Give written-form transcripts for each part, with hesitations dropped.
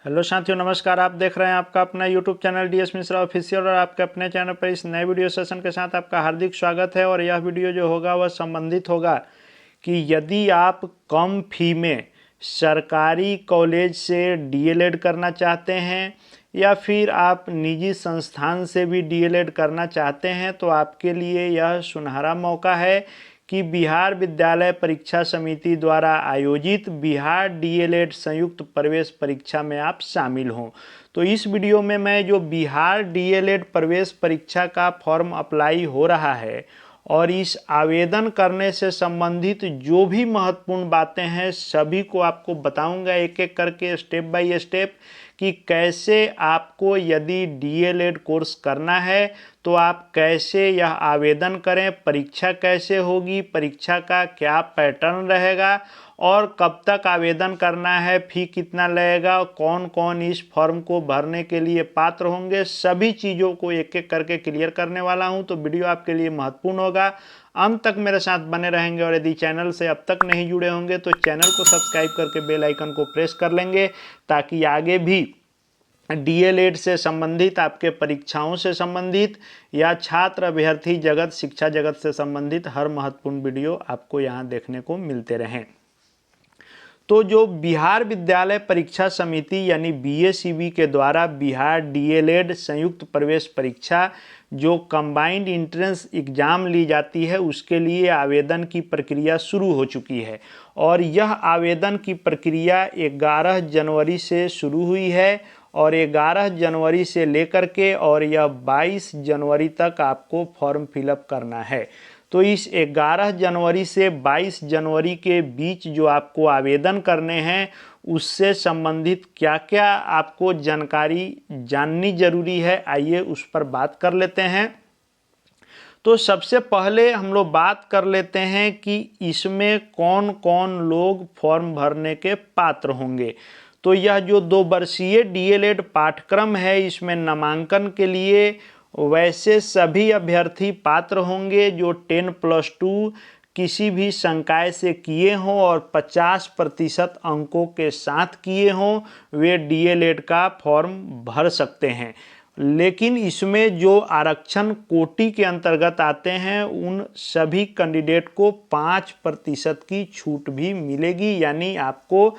Hello साथियों, नमस्कार। आप देख रहे हैं आपका अपना YouTube channel DS Mishra official और आपके अपने चैनल पर इस नए वीडियो सेशन के साथ आपका हार्दिक स्वागत है। और यह वीडियो जो होगा वह संबंधित होगा कि यदि आप कम फी में सरकारी कॉलेज से डीएलएड करना चाहते हैं या फिर आप निजी संस्थान से भी डीएलएड करना चाहते हैं तो आपके लिए यह सुनहरा मौका है कि बिहार विद्यालय परीक्षा समिति द्वारा आयोजित बिहार डीएलएड संयुक्त प्रवेश परीक्षा में आप शामिल हों। तो इस वीडियो में मैं जो बिहार डीएलएड प्रवेश परीक्षा का फॉर्म अप्लाई हो रहा है और इस आवेदन करने से संबंधित जो भी महत्वपूर्ण बातें हैं सभी को आपको बताऊंगा एक एक करके, स्टेप बाय स्टेप, कि कैसे आपको यदि डीएलएड कोर्स करना है तो आप कैसे यह आवेदन करें, परीक्षा कैसे होगी, परीक्षा का क्या पैटर्न रहेगा और कब तक आवेदन करना है, फ़ी कितना लगेगा, कौन कौन इस फॉर्म को भरने के लिए पात्र होंगे, सभी चीज़ों को एक एक करके क्लियर करने वाला हूं। तो वीडियो आपके लिए महत्वपूर्ण होगा, अंत तक मेरे साथ बने रहेंगे। और यदि चैनल से अब तक नहीं जुड़े होंगे तो चैनल को सब्सक्राइब करके बेल आइकन को प्रेस कर लेंगे ताकि आगे भी डीएलएड से संबंधित, आपके परीक्षाओं से संबंधित या छात्र अभ्यर्थी जगत, शिक्षा जगत से संबंधित हर महत्वपूर्ण वीडियो आपको यहाँ देखने को मिलते रहें। तो जो बिहार विद्यालय परीक्षा समिति यानी बीएसईबी के द्वारा बिहार डीएलएड संयुक्त प्रवेश परीक्षा जो कंबाइंड इंट्रेंस एग्ज़ाम ली जाती है उसके लिए आवेदन की प्रक्रिया शुरू हो चुकी है। और यह आवेदन की प्रक्रिया 11 जनवरी से शुरू हुई है और 11 जनवरी से लेकर के और यह 22 जनवरी तक आपको फॉर्म फिलअप करना है। तो इस 11 जनवरी से 22 जनवरी के बीच जो आपको आवेदन करने हैं उससे संबंधित क्या क्या आपको जानकारी जाननी जरूरी है, आइए उस पर बात कर लेते हैं। तो सबसे पहले हम लोग बात कर लेते हैं कि इसमें कौन कौन लोग फॉर्म भरने के पात्र होंगे। तो यह जो 2 वर्षीय डीएलएड पाठ्यक्रम है इसमें नामांकन के लिए वैसे सभी अभ्यर्थी पात्र होंगे जो 10+2 किसी भी संकाय से किए हों और 50% अंकों के साथ किए हों, वे डीएलएड का फॉर्म भर सकते हैं। लेकिन इसमें जो आरक्षण कोटि के अंतर्गत आते हैं उन सभी कैंडिडेट को 5% की छूट भी मिलेगी, यानी आपको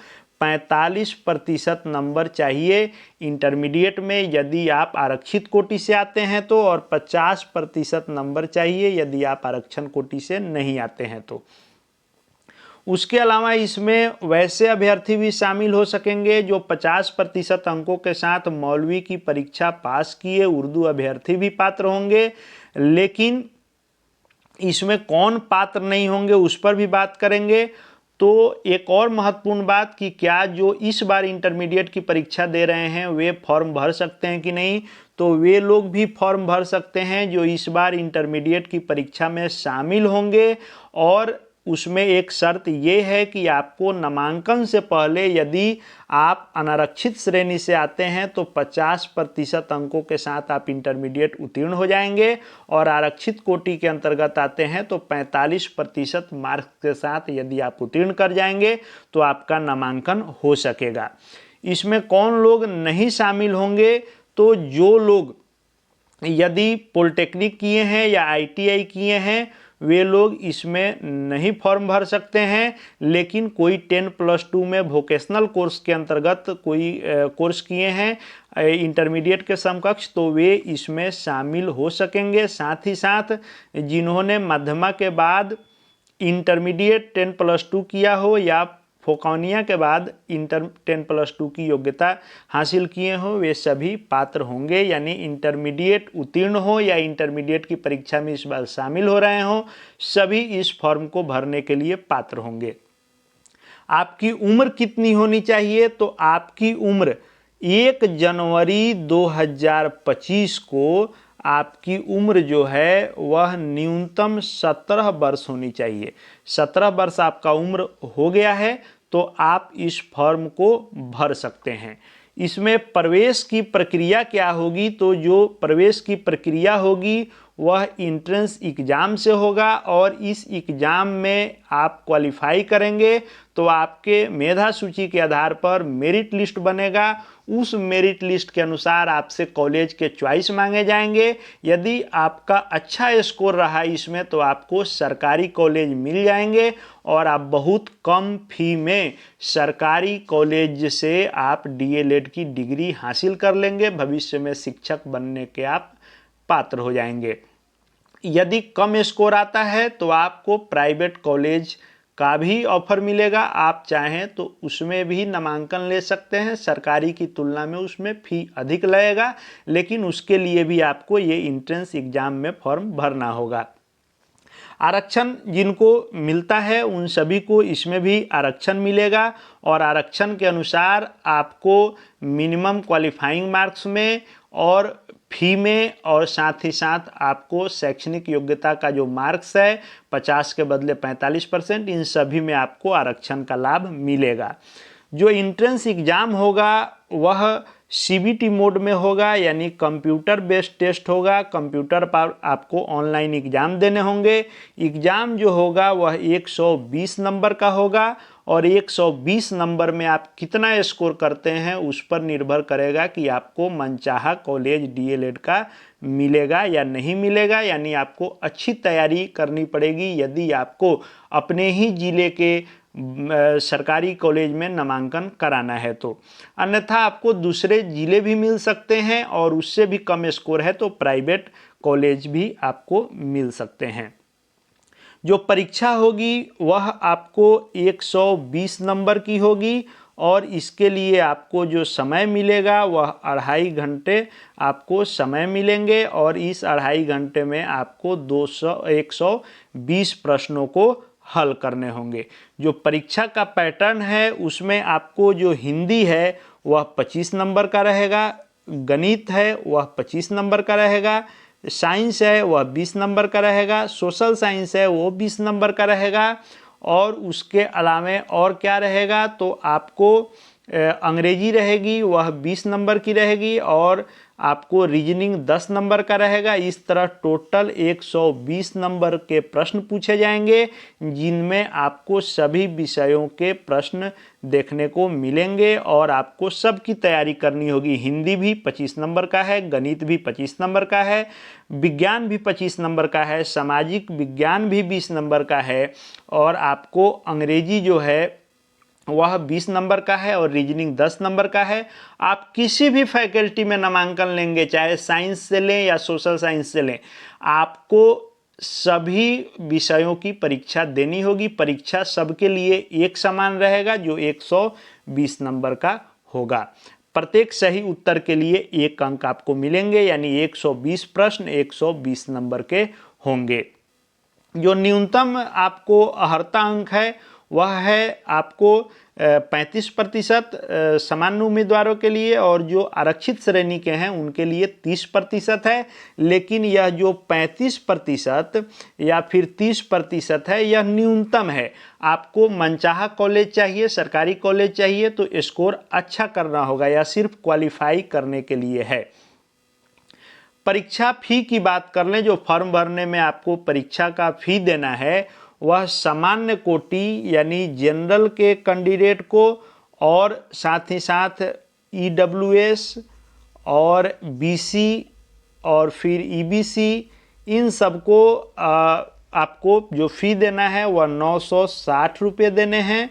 45% नंबर चाहिए इंटरमीडिएट में यदि आप आरक्षित कोटि से आते हैं तो, और 50% नंबर चाहिए यदि आप आरक्षण कोटि से नहीं आते हैं तो। उसके अलावा इसमें वैसे अभ्यर्थी भी शामिल हो सकेंगे जो 50% अंकों के साथ मौलवी की परीक्षा पास किए, उर्दू अभ्यर्थी भी पात्र होंगे। लेकिन इसमें कौन पात्र नहीं होंगे उस पर भी बात करेंगे। तो एक और महत्वपूर्ण बात कि क्या जो इस बार इंटरमीडिएट की परीक्षा दे रहे हैं वे फॉर्म भर सकते हैं कि नहीं, तो वे लोग भी फॉर्म भर सकते हैं जो इस बार इंटरमीडिएट की परीक्षा में शामिल होंगे। और उसमें एक शर्त ये है कि आपको नामांकन से पहले यदि आप अनारक्षित श्रेणी से आते हैं तो 50% अंकों के साथ आप इंटरमीडिएट उत्तीर्ण हो जाएंगे और आरक्षित कोटि के अंतर्गत आते हैं तो 45% मार्क्स के साथ यदि आप उत्तीर्ण कर जाएंगे तो आपका नामांकन हो सकेगा। इसमें कौन लोग नहीं शामिल होंगे, तो जो लोग यदि पॉलिटेक्निक किए हैं या आईटीआई किए हैं वे लोग इसमें नहीं फॉर्म भर सकते हैं। लेकिन कोई 10+2 में वोकेशनल कोर्स के अंतर्गत कोई कोर्स किए हैं इंटरमीडिएट के समकक्ष तो वे इसमें शामिल हो सकेंगे। साथ ही साथ जिन्होंने मध्यमा के बाद इंटरमीडिएट 10+2 किया हो या फोकानिया के बाद इंटर 10+2 की योग्यता हासिल किए हो वे सभी पात्र होंगे। यानी इंटरमीडिएट उत्तीर्ण हो या इंटरमीडिएट की परीक्षा में इस बार शामिल हो रहे हो, सभी इस फॉर्म को भरने के लिए पात्र होंगे। आपकी उम्र कितनी होनी चाहिए, तो आपकी उम्र 1 जनवरी 2025 को आपकी उम्र जो है वह न्यूनतम 17 वर्ष होनी चाहिए। 17 वर्ष आपका उम्र हो गया है तो आप इस फॉर्म को भर सकते हैं। इसमें प्रवेश की प्रक्रिया क्या होगी, तो जो प्रवेश की प्रक्रिया होगी वह इंट्रेंस एग्ज़ाम से होगा और इस एग्ज़ाम में आप क्वालिफाई करेंगे तो आपके मेधा सूची के आधार पर मेरिट लिस्ट बनेगा। उस मेरिट लिस्ट के अनुसार आपसे कॉलेज के चॉइस मांगे जाएंगे। यदि आपका अच्छा स्कोर रहा इसमें तो आपको सरकारी कॉलेज मिल जाएंगे और आप बहुत कम फी में सरकारी कॉलेज से आप डीएलएड की डिग्री हासिल कर लेंगे। भविष्य में शिक्षक बनने के आप पात्र हो जाएंगे। यदि कम स्कोर आता है तो आपको प्राइवेट कॉलेज का भी ऑफर मिलेगा। आप चाहें तो उसमें भी नामांकन ले सकते हैं। सरकारी की तुलना में उसमें फ़ी अधिक लगेगा, लेकिन उसके लिए भी आपको ये इंट्रेंस एग्ज़ाम में फॉर्म भरना होगा। आरक्षण जिनको मिलता है उन सभी को इसमें भी आरक्षण मिलेगा और आरक्षण के अनुसार आपको मिनिमम क्वालिफाइंग मार्क्स में और फी में और साथ ही साथ आपको शैक्षणिक योग्यता का जो मार्क्स है 50 के बदले 45%, इन सभी में आपको आरक्षण का लाभ मिलेगा। जो इंट्रेंस एग्ज़ाम होगा वह सीबीटी मोड में होगा, यानी कंप्यूटर बेस्ड टेस्ट होगा। कंप्यूटर पर आपको ऑनलाइन एग्ज़ाम देने होंगे। एग्ज़ाम जो होगा वह 120 नंबर का होगा और 120 नंबर में आप कितना स्कोर करते हैं उस पर निर्भर करेगा कि आपको मनचाहा कॉलेज डीएलएड का मिलेगा या नहीं मिलेगा। यानी आपको अच्छी तैयारी करनी पड़ेगी यदि आपको अपने ही ज़िले के सरकारी कॉलेज में नामांकन कराना है तो। अन्यथा आपको दूसरे ज़िले भी मिल सकते हैं और उससे भी कम स्कोर है तो प्राइवेट कॉलेज भी आपको मिल सकते हैं। जो परीक्षा होगी वह आपको 120 नंबर की होगी और इसके लिए आपको जो समय मिलेगा वह 2.5 घंटे आपको समय मिलेंगे और इस 2.5 घंटे में आपको 120 प्रश्नों को हल करने होंगे। जो परीक्षा का पैटर्न है उसमें आपको जो हिंदी है वह 25 नंबर का रहेगा, गणित है वह 25 नंबर का रहेगा, साइंस है वह 20 नंबर का रहेगा, सोशल साइंस है वो 20 नंबर का रहेगा और उसके अलावा और क्या रहेगा तो आपको अंग्रेजी रहेगी वह 20 नंबर की रहेगी और आपको रीजनिंग 10 नंबर का रहेगा। इस तरह टोटल 120 नंबर के प्रश्न पूछे जाएंगे जिनमें आपको सभी विषयों के प्रश्न देखने को मिलेंगे और आपको सबकी तैयारी करनी होगी। हिंदी भी 25 नंबर का है, गणित भी 25 नंबर का है, विज्ञान भी 25 नंबर का है, सामाजिक विज्ञान भी 20 नंबर का है और आपको अंग्रेजी जो है वह 20 नंबर का है और रीजनिंग 10 नंबर का है। आप किसी भी फैकल्टी में नामांकन लेंगे, चाहे साइंस से लें या सोशल साइंस से लें, आपको सभी विषयों की परीक्षा देनी होगी। परीक्षा सबके लिए एक समान रहेगा जो 120 नंबर का होगा। प्रत्येक सही उत्तर के लिए 1 अंक आपको मिलेंगे, यानी 120 प्रश्न 120 नंबर के होंगे। जो न्यूनतम आपको अर्हता अंक है वह है आपको 35% सामान्य उम्मीदवारों के लिए और जो आरक्षित श्रेणी के हैं उनके लिए 30% है। लेकिन यह जो 35% या फिर 30% है यह न्यूनतम है। आपको मनचाहा कॉलेज चाहिए, सरकारी कॉलेज चाहिए तो स्कोर अच्छा करना होगा, या सिर्फ क्वालिफाई करने के लिए है। परीक्षा फ़ी की बात कर लें, जो फॉर्म भरने में आपको परीक्षा का फ़ी देना है वह सामान्य कोटि यानी जनरल के कैंडिडेट को और साथ ही साथ ईडब्ल्यूएस और बीसी और फिर ईबीसी, इन सबको आपको जो फ़ी देना है वह 960 रुपये देने हैं।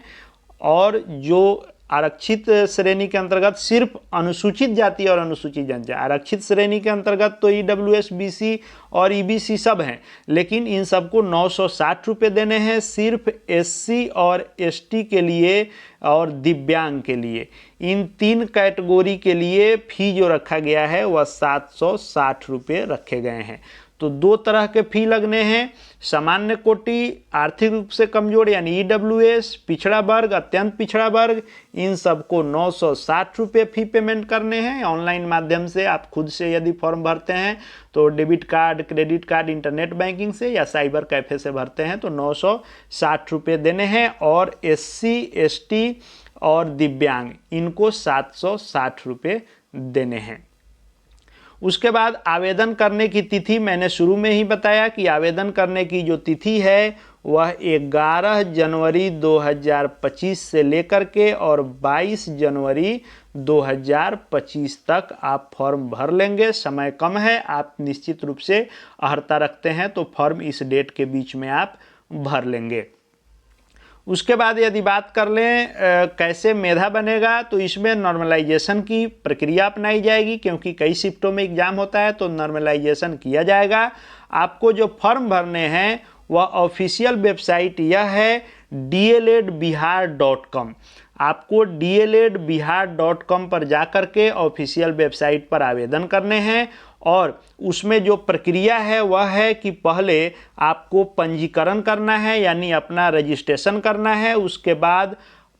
और जो आरक्षित श्रेणी के अंतर्गत सिर्फ अनुसूचित जाति और अनुसूचित जनजाति, आरक्षित श्रेणी के अंतर्गत तो ईडब्ल्यूएस, बीसी और ईबीसी सब हैं, लेकिन इन सबको 960 रुपये देने हैं। सिर्फ एससी और एसटी के लिए और दिव्यांग के लिए, इन 3 कैटेगरी के लिए फ़ी जो रखा गया है वह 760 रुपये रखे गए हैं। तो 2 तरह के फ़ी लगने हैं। सामान्य कोटि, आर्थिक रूप से कमजोर यानी ईडब्ल्यूएस, पिछड़ा वर्ग, अत्यंत पिछड़ा वर्ग, इन सबको 960 रुपये फ़ी पेमेंट करने हैं। ऑनलाइन माध्यम से आप खुद से यदि फॉर्म भरते हैं तो debit card, credit card, internet banking से या साइबर कैफ़े से भरते हैं तो 960 रुपये देने हैं। और एससी, एसटी और दिव्यांग इनको 760 रुपये देने हैं। उसके बाद आवेदन करने की तिथि मैंने शुरू में ही बताया कि आवेदन करने की जो तिथि है वह 11 जनवरी 2025 से लेकर के और 22 जनवरी 2025 तक आप फॉर्म भर लेंगे। समय कम है, आप निश्चित रूप से अर्हता रखते हैं तो फॉर्म इस डेट के बीच में आप भर लेंगे। उसके बाद यदि बात कर लें कैसे मेधा बनेगा, तो इसमें नॉर्मलाइजेशन की प्रक्रिया अपनाई जाएगी, क्योंकि कई शिफ्टों में एग्जाम होता है तो नॉर्मलाइजेशन किया जाएगा। आपको जो फॉर्म भरने हैं वह ऑफिशियल वेबसाइट यह है dledbihar.com। आपको dledbihar.com पर जाकर के ऑफिशियल वेबसाइट पर आवेदन करने हैं और उसमें जो प्रक्रिया है वह है कि पहले आपको पंजीकरण करना है, यानी अपना रजिस्ट्रेशन करना है। उसके बाद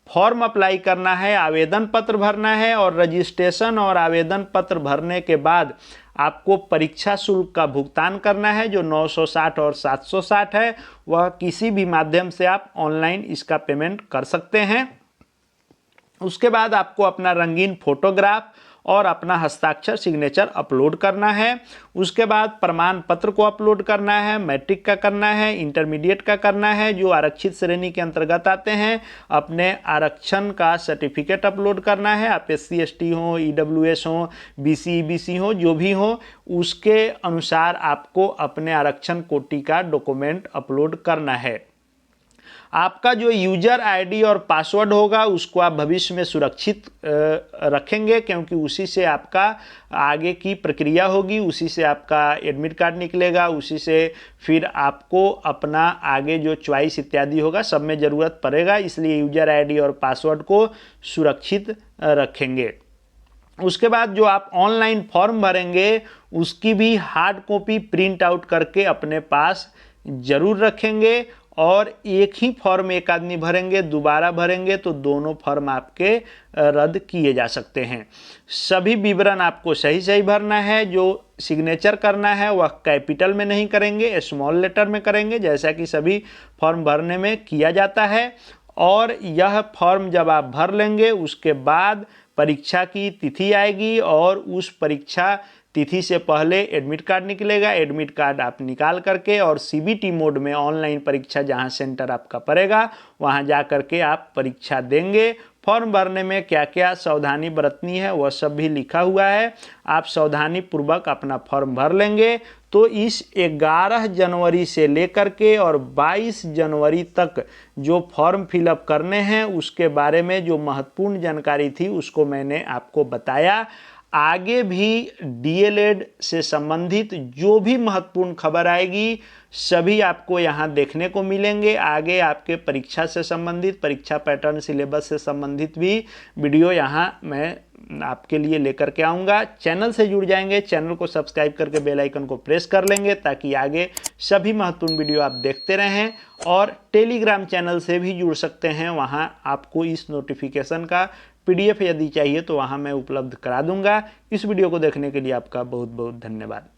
फॉर्म अप्लाई करना है, आवेदन पत्र भरना है और रजिस्ट्रेशन और आवेदन पत्र भरने के बाद आपको परीक्षा शुल्क का भुगतान करना है जो 960 और 760 है। वह किसी भी माध्यम से आप ऑनलाइन इसका पेमेंट कर सकते हैं। उसके बाद आपको अपना रंगीन फोटोग्राफ और अपना हस्ताक्षर सिग्नेचर अपलोड करना है। उसके बाद प्रमाण पत्र को अपलोड करना है, मैट्रिक का करना है, इंटरमीडिएट का करना है, जो आरक्षित श्रेणी के अंतर्गत आते हैं अपने आरक्षण का सर्टिफिकेट अपलोड करना है। आप SC ST हो, EWS हो, BC EBC हो, जो भी हो उसके अनुसार आपको अपने आरक्षण कोटि का डॉक्यूमेंट अपलोड करना है। आपका जो यूजर आईडी और पासवर्ड होगा उसको आप भविष्य में सुरक्षित रखेंगे, क्योंकि उसी से आपका आगे की प्रक्रिया होगी, उसी से आपका एडमिट कार्ड निकलेगा, उसी से फिर आपको अपना आगे जो चॉइस इत्यादि होगा सब में ज़रूरत पड़ेगा, इसलिए यूजर आईडी और पासवर्ड को सुरक्षित रखेंगे। उसके बाद जो आप ऑनलाइन फॉर्म भरेंगे उसकी भी हार्ड कॉपी प्रिंट आउट करके अपने पास ज़रूर रखेंगे और एक ही फॉर्म एक आदमी भरेंगे, दोबारा भरेंगे तो दोनों फॉर्म आपके रद्द किए जा सकते हैं। सभी विवरण आपको सही सही भरना है। जो सिग्नेचर करना है वह कैपिटल में नहीं करेंगे, स्मॉल लेटर में करेंगे, जैसा कि सभी फॉर्म भरने में किया जाता है। और यह फॉर्म जब आप भर लेंगे उसके बाद परीक्षा की तिथि आएगी और उस परीक्षा तिथि से पहले एडमिट कार्ड निकलेगा। एडमिट कार्ड आप निकाल करके और CBT मोड में ऑनलाइन परीक्षा जहां सेंटर आपका पड़ेगा वहां जा करके आप परीक्षा देंगे। फॉर्म भरने में क्या क्या सावधानी बरतनी है वह सब भी लिखा हुआ है। आप सावधानी पूर्वक अपना फॉर्म भर लेंगे तो इस 11 जनवरी से लेकर के और 22 जनवरी तक जो फॉर्म फिलअप करने हैं उसके बारे में जो महत्वपूर्ण जानकारी थी उसको मैंने आपको बताया। आगे भी DLED से संबंधित जो भी महत्वपूर्ण खबर आएगी सभी आपको यहाँ देखने को मिलेंगे। आगे आपके परीक्षा से संबंधित, परीक्षा पैटर्न, सिलेबस से संबंधित भी वीडियो यहाँ मैं आपके लिए लेकर के आऊँगा। चैनल से जुड़ जाएंगे, चैनल को सब्सक्राइब करके बेल आइकन को प्रेस कर लेंगे ताकि आगे सभी महत्वपूर्ण वीडियो आप देखते रहें। और टेलीग्राम चैनल से भी जुड़ सकते हैं, वहाँ आपको इस नोटिफिकेशन का PDF यदि चाहिए तो वहाँ मैं उपलब्ध करा दूंगा। इस वीडियो को देखने के लिए आपका बहुत बहुत धन्यवाद।